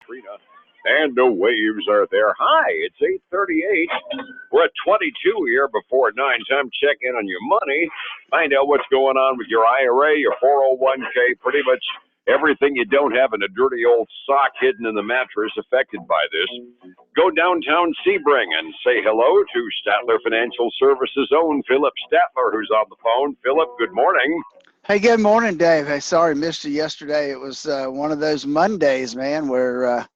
Katrina. And no waves are there. Hi, it's 8:38. We're at 22 here before 9. Time to check in on your money. Find out what's going on with your IRA, your 401k, pretty much everything you don't have in a dirty old sock hidden in the mattress affected by this. Go downtown Sebring and say hello to Statler Financial Services' own Phillip Statler, who's on the phone. Phillip, good morning. Hey, good morning, Dave. Hey, sorry, missed you yesterday. It was one of those Mondays, man, where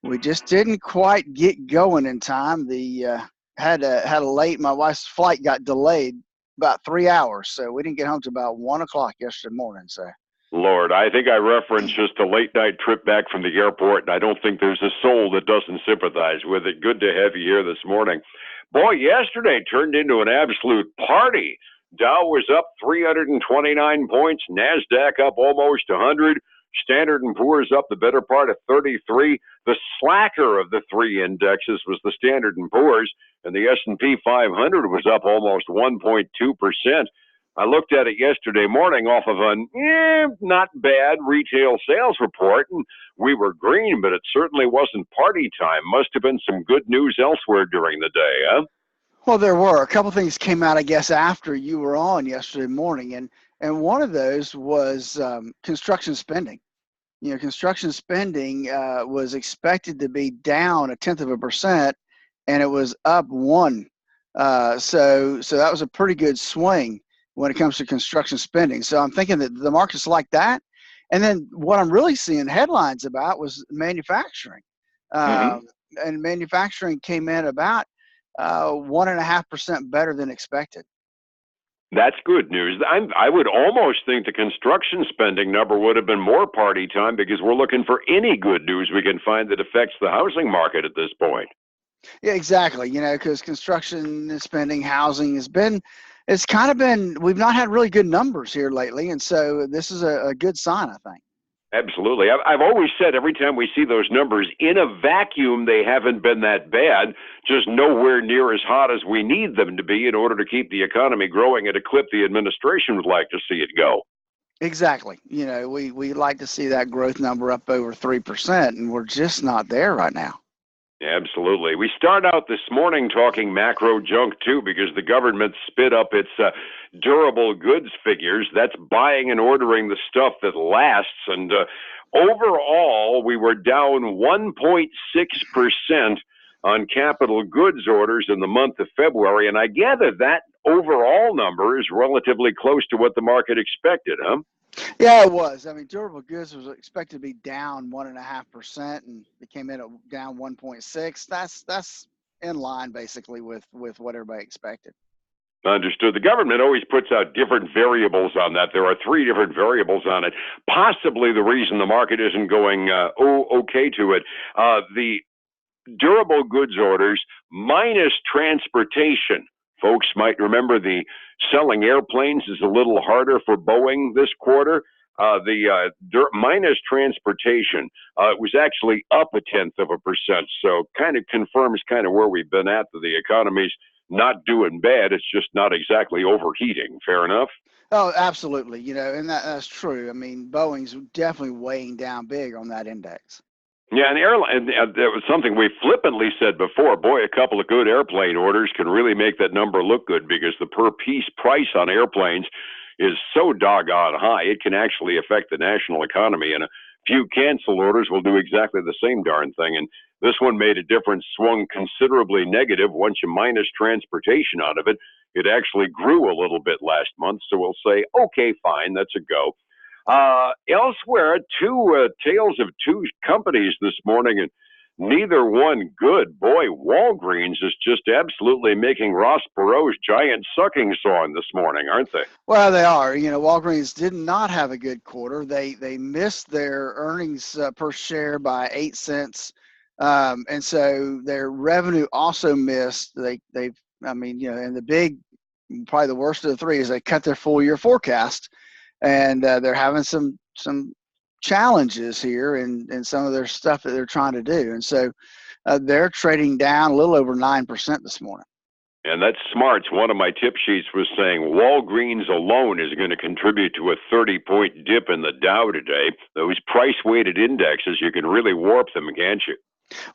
we just didn't quite get going in time. Had a late. My wife's flight got delayed about 3 hours, so we didn't get home till about 1 o'clock yesterday morning. So, Lord, I think I referenced just a late night trip back from the airport, and I don't think there's a soul that doesn't sympathize with it. Good to have you here this morning. Boy, yesterday turned into an absolute party. Dow was up 329 points, NASDAQ up almost 100, Standard & Poor's up the better part of 33. The slacker of the three indexes was the Standard & Poor's, and the S&P 500 was up almost 1.2%. I looked at it yesterday morning off of an not bad retail sales report, and we were green, but it certainly wasn't party time. Must have been some good news elsewhere during the day, huh? well, there were a couple things came out, I guess, after you were on yesterday morning, and one of those was construction spending. You know, construction spending was expected to be down 0.1%, and it was up 1. So that was a pretty good swing when it comes to construction spending. So I'm thinking that the market's like that. And then what I'm really seeing headlines about was manufacturing. And manufacturing came in about 1.5% better than expected. That's good news. I would almost think the construction spending number would have been more party time because we're looking for any good news we can find that affects the housing market at this point. Yeah, exactly. You know, because construction spending, housing we've not had really good numbers here lately. And so this is a good sign, I think. Absolutely. I've always said every time we see those numbers, in a vacuum, they haven't been that bad, just nowhere near as hot as we need them to be in order to keep the economy growing at a clip the administration would like to see it go. Exactly. You know, we like to see that growth number up over 3%, and we're just not there right now. Absolutely. We start out this morning talking macro junk, too, because the government spit up its durable goods figures. That's buying and ordering the stuff that lasts. And overall, we were down 1.6% on capital goods orders in the month of February. And I gather that overall number is relatively close to what the market expected, huh? Yeah, it was. I mean, durable goods was expected to be down 1.5%, and it came in at down 1.6. That's in line basically with what everybody expected. Understood. The government always puts out different variables on that. There are 3 different variables on it. Possibly the reason the market isn't going okay to it. The durable goods orders minus transportation. Folks might remember the selling airplanes is a little harder for Boeing this quarter. Minus transportation, it was actually up 0.1%. So kind of confirms kind of where we've been at. The economy's not doing bad. It's just not exactly overheating. Fair enough? Oh, absolutely. You know, and that's true. I mean, Boeing's definitely weighing down big on that index. Yeah, and that was something we flippantly said before. Boy, a couple of good airplane orders can really make that number look good because the per piece price on airplanes is so doggone high, it can actually affect the national economy. And a few cancel orders will do exactly the same darn thing. And this one made a difference, swung considerably negative. Once you minus transportation out of it, it actually grew a little bit last month. So we'll say, okay, fine, that's a go. Elsewhere, tales of 2 companies this morning, and neither one good. Boy, Walgreens is just absolutely making Ross Perot's giant sucking song this morning, aren't they? Well, they are. You know, Walgreens did not have a good quarter. They missed their earnings per share by 8 cents, and so their revenue also missed. And probably the worst of the 3 is they cut their full year forecast. And they're having some challenges here in some of their stuff that they're trying to do. And so they're trading down a little over 9% this morning. And that's smart. One of my tip sheets was saying Walgreens alone is going to contribute to a 30-point dip in the Dow today. Those price-weighted indexes, you can really warp them, can't you?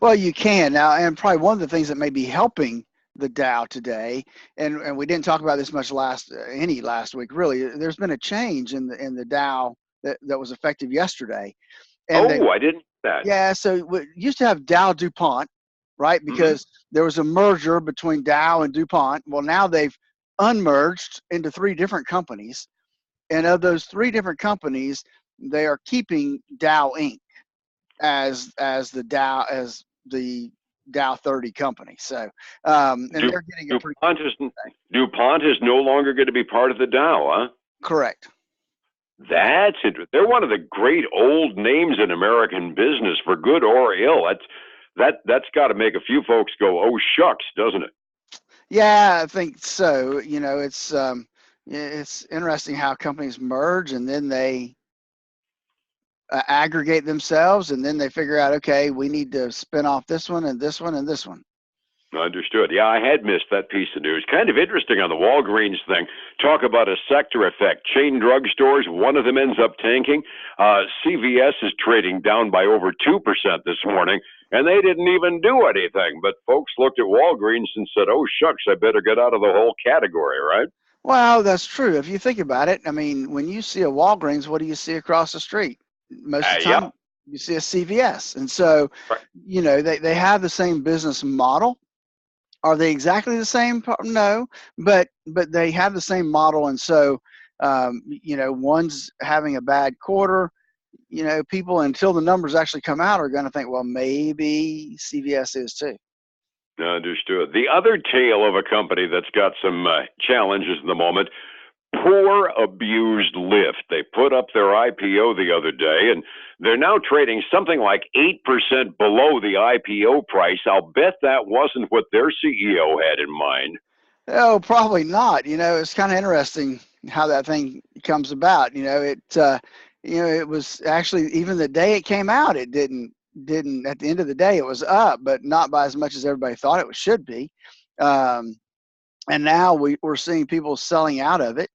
Well, you can now, and probably one of the things that may be helping the Dow today, and we didn't talk about this much last week. Really, there's been a change in the Dow that was effective yesterday, and they Oh, I didn't know that. yeah. So we used to have Dow DuPont, right? Mm-hmm. Because there was a merger between Dow and DuPont. Well, now they've unmerged into three different companies, and of those three different companies, they are keeping Dow Inc. as the Dow 30 company. So, and they're getting a pretty DuPont is DuPont is no longer going to be part of the Dow, huh? correct. That's interesting. They're one of the great old names in American business, for good or ill. That's got to make a few folks go, "Oh shucks," doesn't it? Yeah, I think so. It's interesting how companies merge and then they aggregate themselves, and then they figure out, okay, we need to spin off this one and this one and this one. Understood. Yeah, I had missed that piece of news. Kind of interesting on the Walgreens thing. Talk about a sector effect. Chain drugstores, one of them ends up tanking. CVS is trading down by over 2% this morning, and they didn't even do anything. But folks looked at Walgreens and said, oh, shucks, I better get out of the whole category, right? Well, that's true. If you think about it, I mean, when you see a Walgreens, what do you see across the street? Most of the Yep. time, you see a CVS. And so, Right. they have the same business model. Are they exactly the same? No, but they have the same model. And so, one's having a bad quarter. People, until the numbers actually come out, are going to think, well, maybe CVS is too. Understood. The other tale of a company that's got some challenges in the moment, poor abused Lyft. They put up their IPO the other day, and they're now trading something like 8% below the IPO price. I'll bet that wasn't what their CEO had in mind. Oh, probably not. It's kind of interesting how that thing comes about. It was actually, even the day it came out, it didn't at the end of the day it was up, but not by as much as everybody thought it should be. And now we're seeing people selling out of it.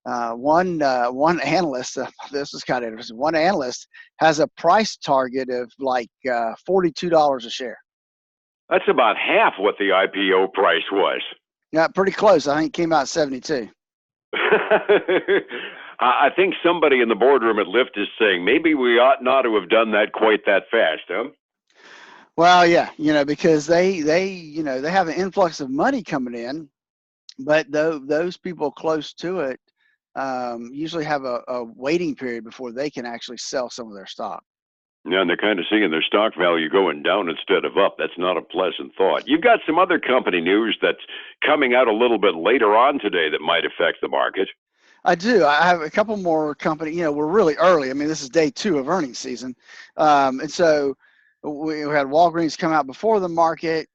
One analyst, this is kind of interesting. One analyst has a price target of like $42 a share. That's about half what the IPO price was. Yeah, pretty close. I think it came out 72. I think somebody in the boardroom at Lyft is saying maybe we ought not to have done that quite that fast, huh? Well, yeah, because they have an influx of money coming in, but those people close to it usually have a waiting period before they can actually sell some of their stock. Yeah, and they're kind of seeing their stock value going down instead of up. That's not a pleasant thought. You've got some other company news that's coming out a little bit later on today that might affect the market. I do. I have a couple more company. We're really early. I mean, this is day 2 of earnings season, and so we had Walgreens come out before the market.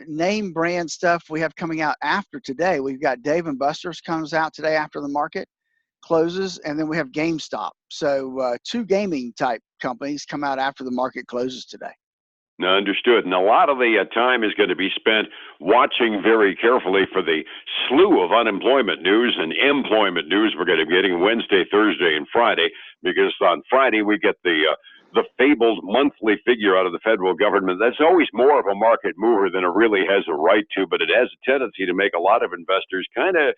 Name brand stuff we have coming out after today. We've got Dave and Buster's comes out today after the market closes, and then we have GameStop. So 2 gaming type companies come out after the market closes today. Now, understood. And a lot of the time is going to be spent watching very carefully for the slew of unemployment news and employment news we're going to be getting Wednesday, Thursday, and Friday, because on Friday we get the fabled monthly figure out of the federal government. That's always more of a market mover than it really has a right to, but it has a tendency to make a lot of investors kind of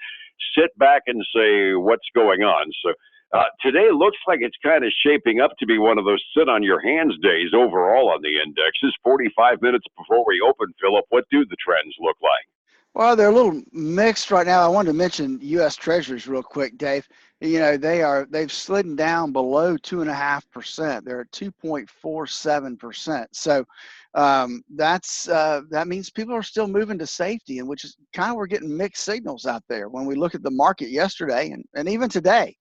sit back and say, what's going on? So today looks like it's kind of shaping up to be one of those sit on your hands days overall on the indexes. 45 minutes before we open, Phillip, what do the trends look like? Well, they're a little mixed right now. I wanted to mention U.S. Treasuries real quick, Dave. They've slid down below 2.5%. They're at 2.47%. So that means people are still moving to safety, and which is kind of, we're getting mixed signals out there when we look at the market yesterday and even today.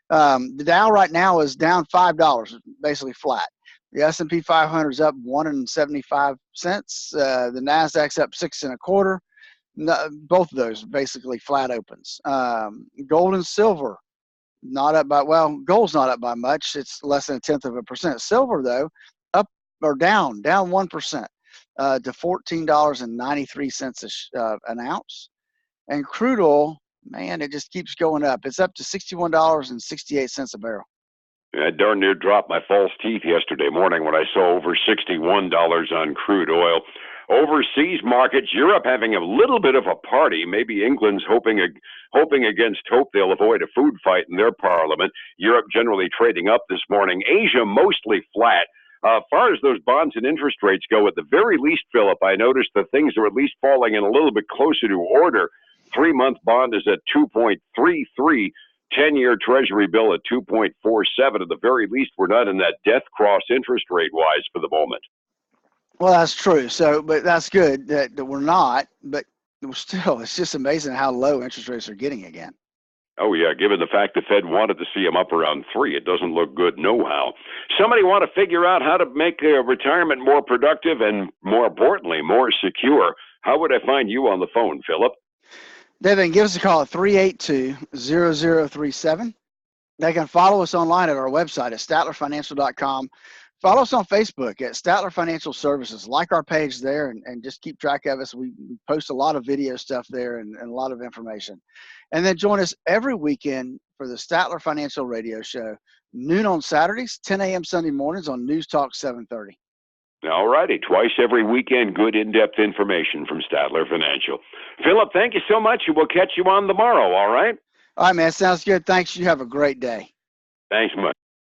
The Dow right now is down $5, basically flat. The S&P 500 is up 1.75 cents. The Nasdaq's up 6.25. No, both of those basically flat opens. Gold and silver not up by, well, gold's not up by much. It's less than 0.1%. Silver though, up or down 1% to $14.93 an ounce. And crude oil, man, it just keeps going up. It's up to $61.68 a barrel. I darn near dropped my false teeth yesterday morning when I saw over $61 on crude oil. Overseas markets, Europe having a little bit of a party. Maybe England's hoping against hope they'll avoid a food fight in their parliament. Europe generally trading up this morning. Asia mostly flat. As far as those bonds and interest rates go, at the very least, Phillip, I noticed that things are at least falling in a little bit closer to order. 3-month bond is at 2.33. 10-year Treasury bill at 2.47. At the very least, we're not in that death cross interest rate wise for the moment. Well, that's true. So, but that's good that we're not. But still, it's just amazing how low interest rates are getting again. Oh, yeah, given the fact the Fed wanted to see them up around 3, it doesn't look good no-how. Somebody want to figure out how to make retirement more productive and, more importantly, more secure. How would I find you on the phone, Phillip? Devin, give us a call at 382-0037. They can follow us online at our website at statlerfinancial.com. Follow us on Facebook at Statler Financial Services. Like our page there and just keep track of us. We post a lot of video stuff there and a lot of information. And then join us every weekend for the Statler Financial Radio Show, noon on Saturdays, 10 a.m. Sunday mornings on News Talk 730. All righty. Twice every weekend, good in-depth information from Statler Financial. Phillip, thank you so much, and we'll catch you on tomorrow, all right? All right, man. Sounds good. Thanks. You have a great day. Thanks much.